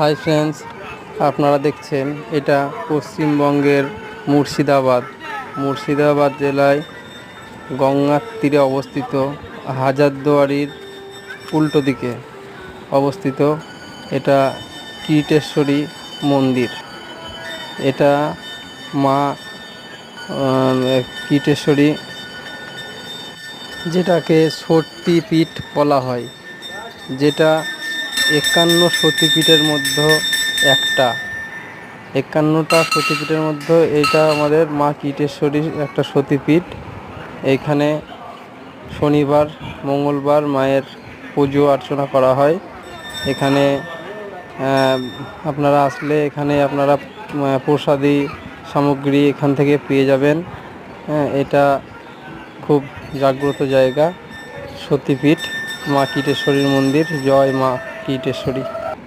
Hi friends, আপনারা দেখছেন এটা পশ্চিমবঙ্গের মুর্শিদাবাদ জেলায় গঙ্গার তীরে অবস্থিত হাজারদুয়ারির উল্টো দিকে অবস্থিত এটা কীটেশ্বরী মন্দির। এটা মা কীটেশ্বরী, যেটাকে সতীপীঠ বলা হয়, যেটা 51 সতীপীঠের মধ্যে একটা। 51টা সতীপীঠের মধ্যে এটা আমাদের মা কীটেশ্বরীর একটা সতীপীঠ। এইখানে শনিবার মঙ্গলবার মায়ের পুজো অর্চনা করা হয়। এখানে আপনারা আসলে এখানে আপনারা প্রসাদী সামগ্রী এখান থেকে পেয়ে যাবেন। এটা খুব জাগ্রত জায়গা, সতীপীঠ মা কীটেশ্বরীর মন্দির। জয় মা কীটেশ্বরী।